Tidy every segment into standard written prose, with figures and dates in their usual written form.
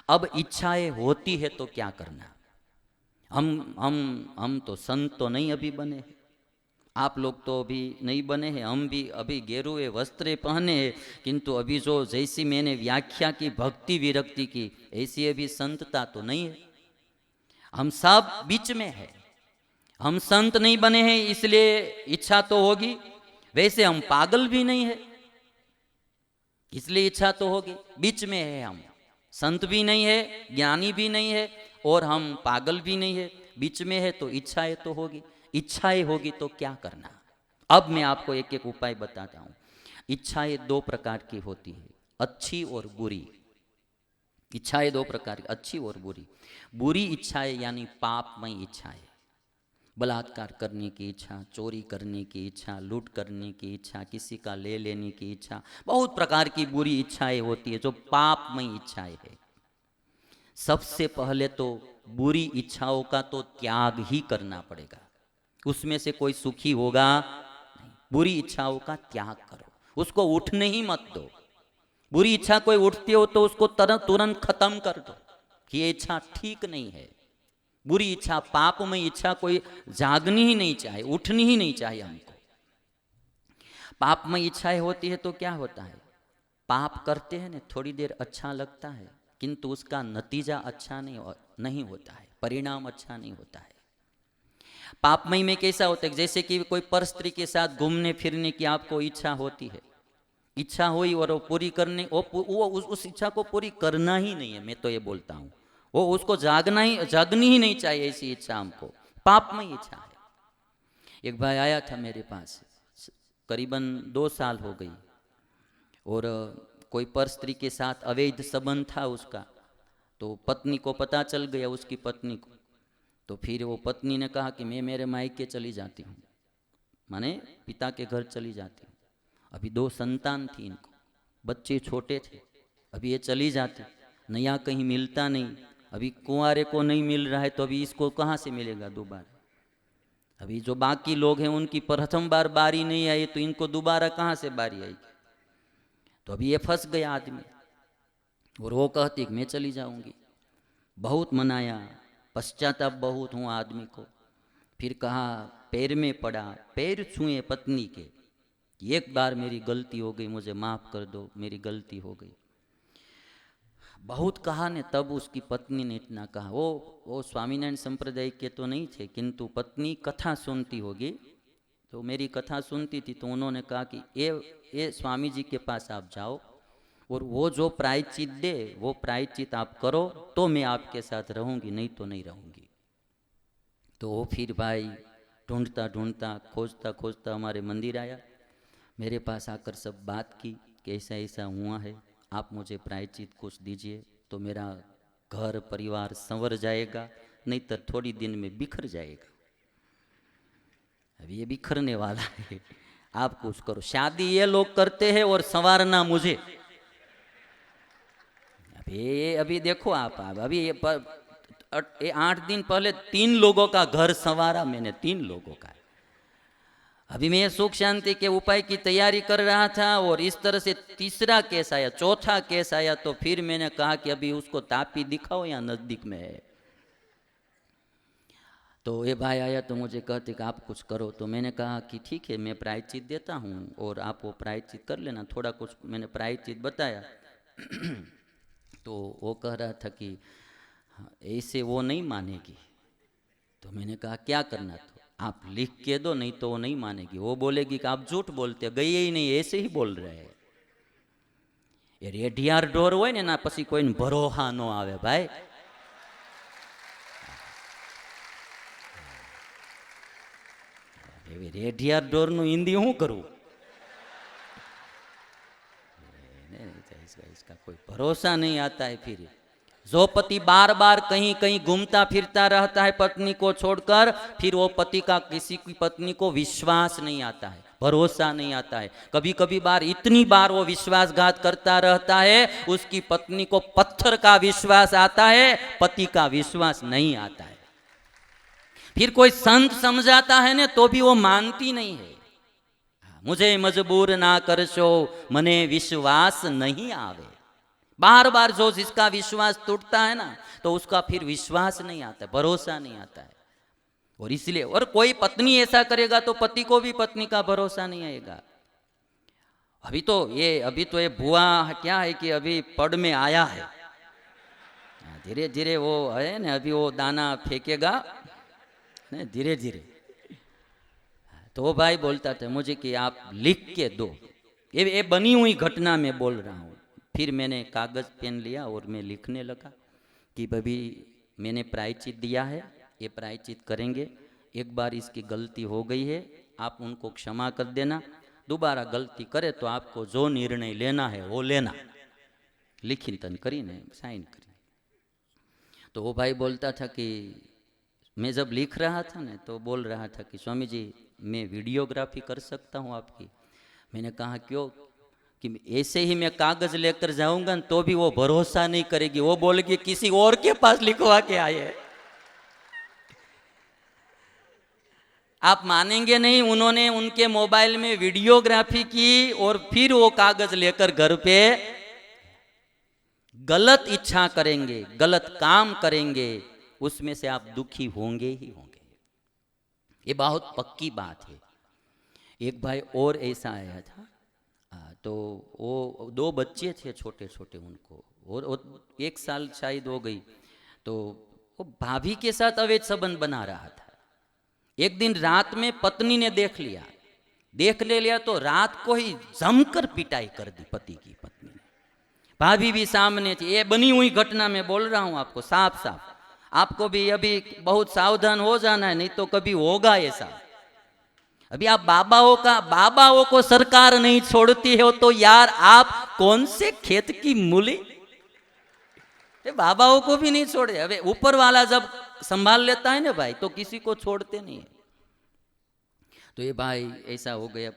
अब इच्छाएं होती है तो क्या करना। हम तो संत तो नहीं अभी बने हैं, आप लोग तो अभी नहीं बने हैं, हम भी अभी गेरुए वस्त्रे पहने हैं, किंतु अभी जो जैसी मैंने व्याख्या की भक्ति विरक्ति की, ऐसी अभी संतता तो नहीं है। हम सब बीच में है। हम संत नहीं बने हैं इसलिए इच्छा तो होगी, वैसे हम पागल भी नहीं है इसलिए इच्छा तो होगी। बीच में है हम, संत भी नहीं है, ज्ञानी भी नहीं है, और हम पागल भी नहीं है, बीच में है, तो इच्छाएं तो होगी। इच्छाएं होगी तो क्या करना। अब मैं आपको एक एक उपाय बताता हूं। इच्छाएं दो प्रकार की होती है, अच्छी और बुरी। इच्छाएं दो प्रकार की, अच्छी और बुरी। बुरी इच्छाएं यानी पापमय इच्छाएं, बलात्कार करने की इच्छा, चोरी करने की इच्छा, लूट करने की इच्छा, किसी का ले लेने की इच्छा, बहुत प्रकार की बुरी इच्छाएं होती है जो पापमय इच्छाएं है। सबसे पहले तो बुरी इच्छाओं का तो त्याग ही करना पड़ेगा, उसमें से कोई सुखी होगा नहीं। बुरी इच्छाओं का त्याग करो, उसको उठने ही मत दो। बुरी इच्छा कोई उठती हो तो उसको तुरंत खत्म कर दो कि ये इच्छा ठीक नहीं है। बुरी इच्छा, पापमय इच्छा कोई जागनी ही नहीं चाहिए, उठनी ही नहीं चाहिए हमको। पापमय इच्छाएं होती है तो क्या होता है, पाप करते हैं ना, थोड़ी देर अच्छा लगता है, किंतु उसका नतीजा अच्छा नहीं होता है, परिणाम अच्छा नहीं होता है। पापमय में कैसा होता है, जैसे कि कोई पर स्त्री के साथ घूमने फिरने की आपको इच्छा होती है, इच्छा हुई और वो पूरी करने, उस इच्छा को पूरी करना ही नहीं है। मैं तो ये बोलता हूँ वो उसको जागनी ही नहीं चाहिए, ऐसी इच्छा हमको पापमय इच्छा है। एक भाई आया था मेरे पास, करीबन 2 साल हो गई, और कोई पर स्त्री के साथ अवैध संबंध था उसका, तो पत्नी को पता चल गया, उसकी पत्नी को। तो फिर वो पत्नी ने कहा कि मैं मेरे मायके चली जाती हूँ, माने पिता के घर चली जाती हूँ। अभी 2 संतान थी इनको, बच्चे छोटे थे, अभी ये चली जाती, नया कहीं मिलता नहीं, अभी कुंवारे को नहीं मिल रहा है तो अभी इसको कहाँ से मिलेगा दोबारा। अभी जो बाकी लोग हैं उनकी प्रथम बार बारी नहीं आई, तो इनको दोबारा कहाँ से बारी आएगी। तो अभी ये फंस गया आदमी, और वो कहती कि मैं चली जाऊंगी। बहुत मनाया, पश्चाताप बहुत हुआ आदमी को। फिर कहा, पैर में पड़ा, पैर छुए पत्नी के, एक बार मेरी गलती हो गई, मुझे माफ कर दो, मेरी गलती हो गई। बहुत कहा ने, तब उसकी पत्नी ने इतना कहा, वो स्वामीनारायण संप्रदाय के तो नहीं थे, किंतु पत्नी कथा सुनती होगी, तो मेरी कथा सुनती थी, तो उन्होंने कहा कि ये स्वामी जी के पास आप जाओ, और वो जो प्रायश्चित दे वो प्रायश्चित आप करो, तो मैं आपके साथ रहूंगी, नहीं तो नहीं रहूंगी। तो वो फिर भाई ढूंढता ढूंढता, खोजता खोजता हमारे मंदिर आया, मेरे पास आकर सब बात की कि ऐसा ऐसा हुआ है, आप मुझे प्रायश्चित कुछ दीजिए तो मेरा घर परिवार संवर जाएगा, नहीं तो थोड़ी दिन में बिखर जाएगा। अब ये बिखरने वाला है, आप कुछ करो। शादी ये लोग करते हैं और संवारना मुझे। अभी देखो आप अभी ये 8 दिन पहले 3 लोगों का घर संवारा मैंने, 3 लोगों का। अभी मैं सुख शांति के उपाय की तैयारी कर रहा था, और इस तरह से तीसरा केस आया, चौथा केस आया, तो फिर मैंने कहा कि अभी उसको तापी दिखाओ, या नजदीक में है। तो ये भाई आया तो मुझे कहते कि आप कुछ करो, तो मैंने कहा कि ठीक है, मैं प्रायश्चित देता हूँ और आप वो प्रायश्चित कर लेना। थोड़ा कुछ मैंने प्रायश्चित बताया। तो वो कह रहा था कि ऐसे वो नहीं मानेगी। तो मैंने कहा क्या करना, तो आप लिख के दो, नहीं तो वो नहीं मानेगी। वो बोलेगी कि आप झूठ बोलते, गई ही नहीं, ऐसे ही बोल रहे हैं। ये रेडियार डोर हो ना पसी कोई भरोसा न आवे भाई। रेडियार डोर नु हिंदी हूँ करूँ, इसका कोई भरोसा नहीं आता है। फिर जो पति बार बार कहीं कहीं घूमता फिरता रहता है पत्नी को छोड़कर, फिर वो पति का किसी की पत्नी को विश्वास नहीं आता है, भरोसा नहीं आता है। कभी कभी बार इतनी बार वो विश्वासघात करता रहता है, उसकी पत्नी को पत्थर का विश्वास आता है, पति का विश्वास नहीं आता है। फिर कोई संत समझाता है ना तो भी वो मानती नहीं है। मुझे मजबूर ना करशो, मने विश्वास नहीं आवे। बार बार जो जिसका विश्वास टूटता है ना, तो उसका फिर विश्वास नहीं आता, भरोसा नहीं आता है। और इसलिए, और कोई पत्नी ऐसा करेगा तो पति को भी पत्नी का भरोसा नहीं आएगा। अभी तो ये बुआ क्या है कि अभी पड़ में आया है, धीरे धीरे वो है ना, अभी वो दाना फेंकेगा धीरे धीरे। तो वो भाई बोलता था मुझे कि आप लिख के दो, ये बनी हुई घटना में बोल रहा हूँ। फिर मैंने कागज पेन लिया और मैं लिखने लगा कि भाभी मैंने प्रायश्चित दिया है, ये प्रायश्चित करेंगे, एक बार इसकी गलती हो गई है, आप उनको क्षमा कर देना, दोबारा गलती करे तो आपको जो निर्णय लेना है वो लेना। लिखितन करीने साइन करी। तो वो भाई बोलता था कि मैं जब लिख रहा था ना तो बोल रहा था कि स्वामी जी मैं वीडियोग्राफी कर सकता हूँ आपकी। मैंने कहा क्यों? कि ऐसे ही मैं कागज लेकर जाऊंगा तो भी वो भरोसा नहीं करेगी, वो बोलेगी किसी और के पास लिखवा के आए। आप मानेंगे नहीं, उन्होंने उनके मोबाइल में वीडियोग्राफी की और फिर वो कागज लेकर घर पे गलत इच्छा करेंगे, गलत काम करेंगे, उसमें से आप दुखी होंगे ही होंगे। ये बहुत पक्की बात है। एक भाई और ऐसा आया था, तो वो 2 बच्चे थे छोटे छोटे उनको, और 1 साल शायद हो गई। तो वो भाभी के साथ अवैध संबंध बना रहा था। एक दिन रात में पत्नी ने देख लिया तो रात को ही जमकर पिटाई कर दी पति की। पत्नी ने, भाभी भी सामने थी। ये बनी हुई घटना में बोल रहा हूं आपको साफ साफ। आपको भी अभी बहुत सावधान हो जाना है, नहीं तो कभी होगा ऐसा। अभी आप बाबाओं को सरकार नहीं छोड़ती हो तो यार आप कौन से खेत की मूली? बाबाओं को भी नहीं छोड़े। अबे ऊपर वाला जब संभाल लेता है ना भाई, तो किसी को छोड़ते नहीं है। तो ये भाई ऐसा हो गया,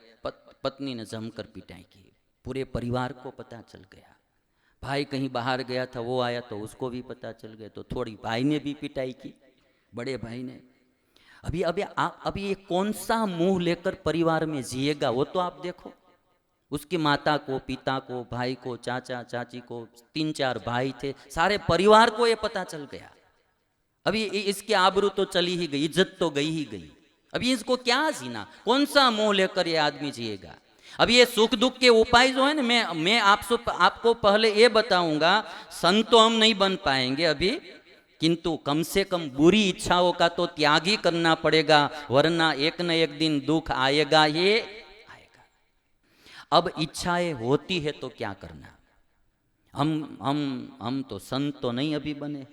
पत्नी ने जमकर पिटाई की, पूरे परिवार को पता चल गया। भाई कहीं बाहर गया था, वो आया तो उसको भी पता चल गया, तो थोड़ी भाई ने भी पिटाई की, बड़े भाई ने। अभी ये कौन सा मुंह लेकर परिवार में जिएगा, वो तो आप देखो। उसकी माता को, पिता को, भाई को, चाचा चाची को, 3-4 भाई थे, सारे परिवार को ये पता चल गया। अभी इसकी आबरू तो चली ही गई, इज्जत तो गई ही गई। अभी इसको क्या जीना, कौन सा मुंह लेकर ये आदमी जिएगा? अभी ये सुख दुख के उपाय जो है ना, मैं आपको पहले ये बताऊंगा। संत तो हम नहीं बन पाएंगे अभी, किंतु कम से कम बुरी इच्छाओं का तो त्याग ही करना पड़ेगा, वरना एक न एक दिन दुख आएगा ही आएगा। अब इच्छाएं होती है तो क्या करना? हम तो संत तो नहीं अभी बने,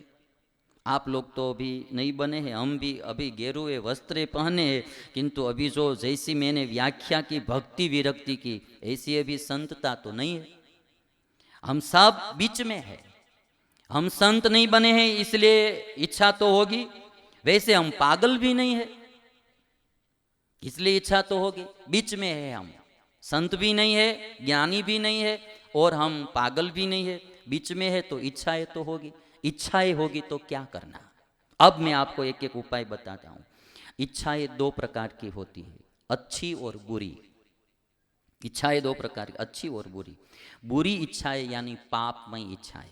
आप लोग तो अभी नहीं बने हैं, हम भी अभी गेरुए वस्त्र पहने हैं, किंतु अभी जो जैसी मैंने व्याख्या की भक्ति विरक्ति की, ऐसी अभी संतता तो नहीं है। हम सब बीच में है। हम संत नहीं बने हैं इसलिए इच्छा तो होगी, वैसे हम पागल भी नहीं है इसलिए इच्छा तो होगी। बीच में है हम, संत भी नहीं है, ज्ञानी भी नहीं है, और हम पागल भी नहीं है, बीच में है, तो इच्छाएं तो होगी। इच्छाएं होगी तो क्या करना? अब मैं आपको एक एक उपाय बताता हूं। इच्छाएं 2 प्रकार की होती है, अच्छी और बुरी। इच्छाएं 2 प्रकार की, अच्छी और बुरी। बुरी इच्छाएं यानी पापमय इच्छाएं,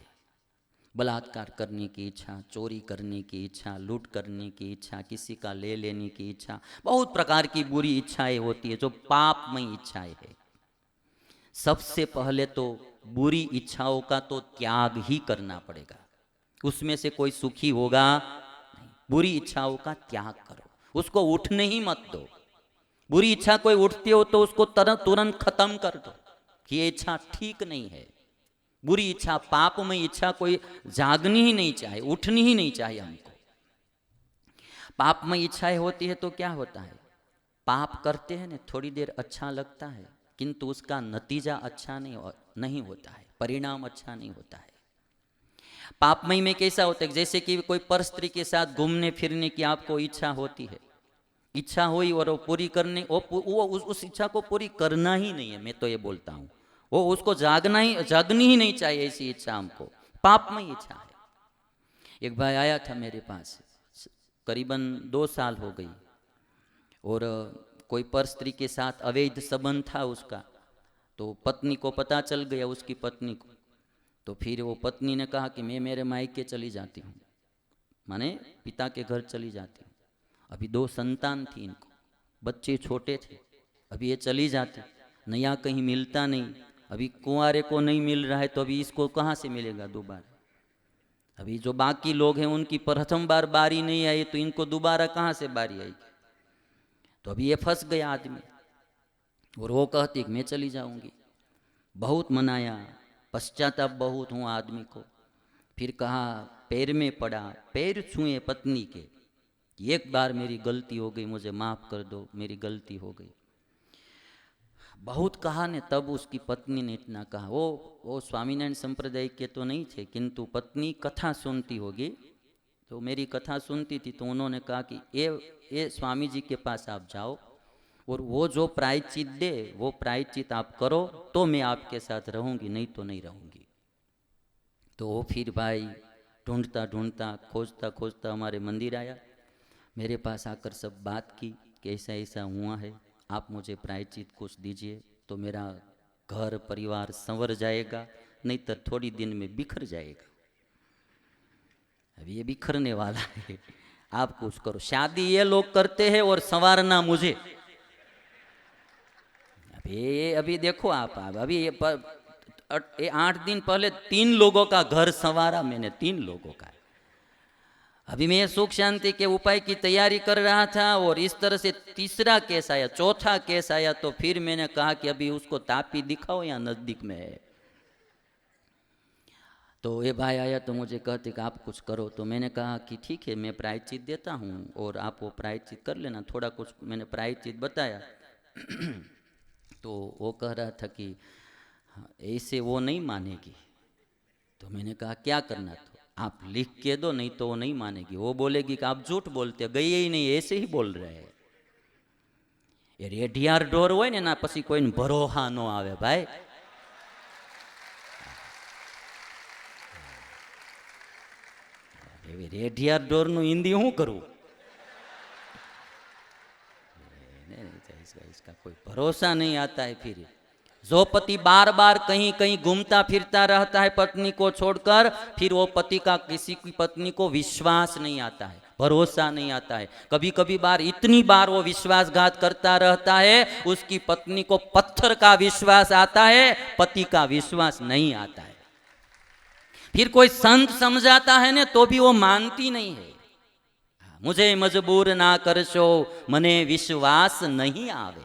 बलात्कार करने की इच्छा, चोरी करने की इच्छा, लूट करने की इच्छा, किसी का ले लेने की इच्छा, बहुत प्रकार की बुरी इच्छाएं होती है जो पापमय इच्छाएं है। सबसे पहले तो बुरी इच्छाओं का तो त्याग ही करना पड़ेगा, उसमें से कोई सुखी होगा नहीं। बुरी इच्छाओं का त्याग करो, उसको उठने ही मत दो। बुरी इच्छा कोई उठती हो तो उसको तुरंत खत्म कर दो कि ये इच्छा ठीक नहीं है। बुरी इच्छा, पापमय इच्छा कोई जागनी ही नहीं चाहिए, उठनी ही नहीं चाहिए हमको। पापमय इच्छाएं होती है तो क्या होता है? पाप करते हैं ना, थोड़ी देर अच्छा लगता है, किंतु उसका नतीजा अच्छा नहीं होता है, परिणाम अच्छा नहीं होता है। पापमय में कैसा होता है? जैसे कि कोई पर स्त्री के साथ घूमने फिरने की आपको इच्छा होती है, इच्छा हुई और वो पूरी करने, उस इच्छा को पूरी करना ही नहीं है। मैं तो ये बोलता हूँ वो उसको जागनी ही नहीं चाहिए, ऐसी इच्छा हमको पापमय इच्छा है। एक भाई आया था मेरे पास, करीबन 2 साल हो गई, और कोई पर स्त्री के साथ अवैध संबंध था उसका। तो पत्नी को पता चल गया, उसकी पत्नी को, तो फिर वो पत्नी ने कहा कि मैं मेरे मायके चली जाती हूँ, माने पिता के घर चली जाती हूँ। अभी 2 संतान थी इनको, बच्चे छोटे थे, अभी ये चली जाती, नया कहीं मिलता नहीं, अभी कुंवारे को नहीं मिल रहा है तो अभी इसको कहाँ से मिलेगा दोबारा। अभी जो बाकी लोग हैं उनकी प्रथम बार बारी नहीं आई तो इनको दोबारा कहाँ से बारी आएगी। तो अभी ये फंस गया आदमी, और वो कहती कि मैं चली जाऊंगी। बहुत मनाया, पश्चाताप बहुत हुआ आदमी को। फिर कहा, पैर में पड़ा, पैर छुए पत्नी के, एक बार मेरी गलती हो गई, मुझे माफ कर दो, मेरी गलती हो गई। बहुत कहा ने, तब उसकी पत्नी ने इतना कहा, वो स्वामीनारायण संप्रदाय के तो नहीं थे, किंतु पत्नी कथा सुनती होगी, तो मेरी कथा सुनती थी, तो उन्होंने कहा कि ये स्वामी जी के पास आप जाओ और वो जो प्रायश्चित दे वो प्रायश्चित आप करो तो मैं आपके साथ रहूंगी, नहीं तो नहीं रहूंगी। तो वो फिर भाई ढूंढता ढूंढता खोजता खोजता हमारे मंदिर आया, मेरे पास आकर सब बात की कि ऐसा ऐसा हुआ है, आप मुझे प्रायश्चित कुछ दीजिए तो मेरा घर परिवार संवर जाएगा, नहीं तो थोड़ी दिन में बिखर जाएगा। अब ये बिखरने वाला है, आप कुछ करो। शादी ये लोग करते हैं और संवारना मुझे। अभी देखो आप अभी ये 8 दिन पहले 3 लोगों का घर संवारा मैंने, 3 लोगों का। अभी मैं सुख शांति के उपाय की तैयारी कर रहा था और इस तरह से तीसरा केस आया, चौथा केस आया, तो फिर मैंने कहा कि अभी उसको तापी दिखाओ या नजदीक में है। तो ये भाई आया तो मुझे कहते कि आप कुछ करो, तो मैंने कहा कि ठीक है मैं प्रायश्चित देता हूँ और आप वो प्रायश्चित कर लेना। थोड़ा कुछ मैंने प्रायश्चित बताया तो वो कह रहा था कि ऐसे वो नहीं मानेगी। तो मैंने कहा क्या करना, तो आप लिख के दो, नहीं तो वो नहीं मानेगी। वो बोलेगी कि आप झूठ बोलते, गई ही नहीं, ऐसे ही बोल रहे हैं। ये रेडियार डोर हो ना पसी कोई भरोसा न आवे भाई। रेडियार डोर नु हिंदी हूँ करूँ, इसका कोई भरोसा नहीं आता है। फिर जो पति बार बार कहीं कहीं घूमता फिरता रहता है पत्नी को छोड़कर, फिर वो पति का किसी की पत्नी को विश्वास नहीं आता है, भरोसा नहीं आता है। कभी कभी बार इतनी बार वो विश्वासघात करता रहता है, उसकी पत्नी को पत्थर का विश्वास आता है, पति का विश्वास नहीं आता है। फिर कोई संत समझाता है ना तो भी वो मानती नहीं है। मुझे मजबूर ना करशो, मने विश्वास नहीं आवे।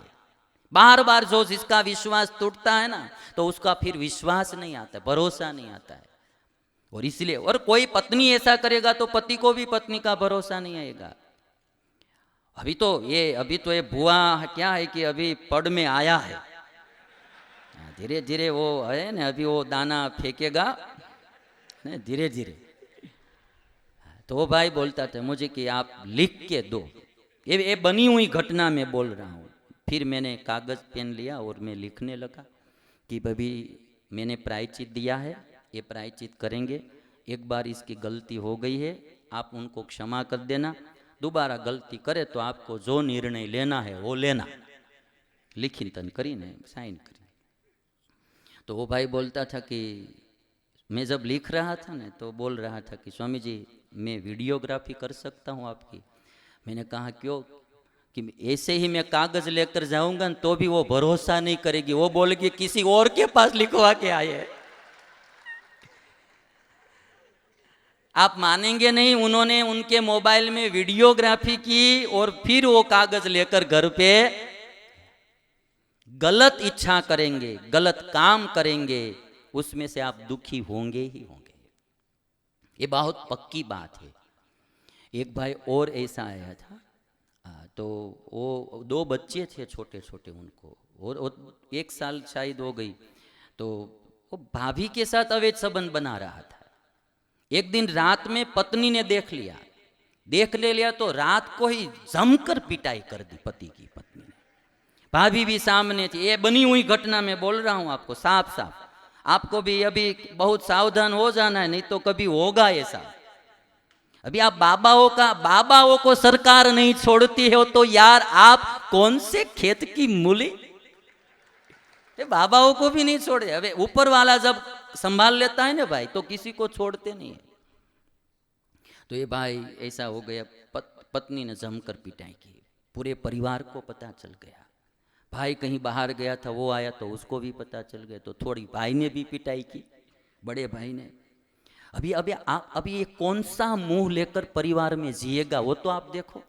बार बार जो जिसका विश्वास टूटता है ना तो उसका फिर विश्वास नहीं आता, भरोसा नहीं आता है। और इसलिए, और कोई पत्नी ऐसा करेगा तो पति को भी पत्नी का भरोसा नहीं आएगा। अभी तो ये बुआ क्या है कि अभी पड़ में आया है, धीरे धीरे वो है ना, अभी वो दाना फेंकेगा धीरे धीरे। तो वो भाई बोलता था मुझे कि आप लिख के दो, ये बनी हुई घटना में बोल रहा हूँ। फिर मैंने कागज पेन लिया और मैं लिखने लगा कि भाभी मैंने प्रायश्चित दिया है, ये प्रायश्चित करेंगे, एक बार इसकी गलती हो गई है, आप उनको क्षमा कर देना, दोबारा गलती करे तो आपको जो निर्णय लेना है वो लेना। लिखितन करीने साइन करी। तो वो भाई बोलता था कि मैं जब लिख रहा था ना तो बोल रहा था कि स्वामी जी मैं वीडियोग्राफी कर सकता हूँ आपकी। मैंने कहा क्यों, कि ऐसे ही मैं कागज लेकर जाऊंगा तो भी वो भरोसा नहीं करेगी, वो बोलेगी किसी और के पास लिखवा के आए। आप मानेंगे नहीं, उन्होंने उनके मोबाइल में वीडियोग्राफी की और फिर वो कागज लेकर घर पे गलत इच्छा करेंगे, गलत काम करेंगे, उसमें से आप दुखी होंगे ही होंगे। ये बहुत पक्की बात है। एक भाई और ऐसा आया था, तो वो 2 बच्चे थे छोटे छोटे उनको, और 1 साल शायद हो गई। तो वो भाभी के साथ अवैध संबंध बना रहा था। एक दिन रात में पत्नी ने देख लिया तो रात को ही जमकर पिटाई कर दी पति की पत्नी ने। भाभी भी सामने थी। ये बनी हुई घटना में बोल रहा हूं आपको साफ साफ। आपको भी अभी बहुत सावधान हो जाना है, नहीं तो कभी होगा ऐसा। अभी आप बाबाओं को सरकार नहीं छोड़ती हो तो यार आप कौन से खेत की मूली। ये बाबाओं को भी नहीं छोड़े। अबे ऊपर वाला जब संभाल लेता है ना भाई, तो किसी को छोड़ते नहीं है। तो ये भाई ऐसा हो गया, पत्नी ने जमकर पिटाई की, पूरे परिवार को पता चल गया। भाई कहीं बाहर गया था, वो आया तो उसको भी पता चल गया, तो थोड़ी भाई ने भी पिटाई की, बड़े भाई ने। अभी ये कौन सा मुंह लेकर परिवार में जिएगा, वो तो आप देखो।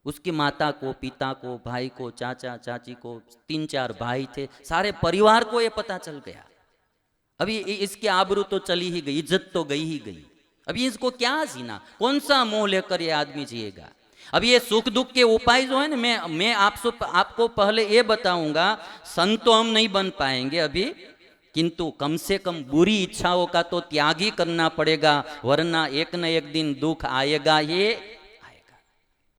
उसकी माता को, पिता को, भाई को, चाचा चाची को, 3-4 भाई थे, सारे परिवार को ये पता चल गया। अभी इसकी आबरू तो चली ही गई, इज्जत तो गई ही गई। अभी इसको क्या जीना, कौन सा मुंह लेकर ये आदमी जिएगा। अभी ये सुख दुख के उपाय जो है ना, मैं आपको पहले ये बताऊंगा। संत तो हम नहीं बन पाएंगे अभी, किंतु कम से कम बुरी इच्छाओं का तो त्याग ही करना पड़ेगा, वरना एक न एक दिन दुख आएगा। ये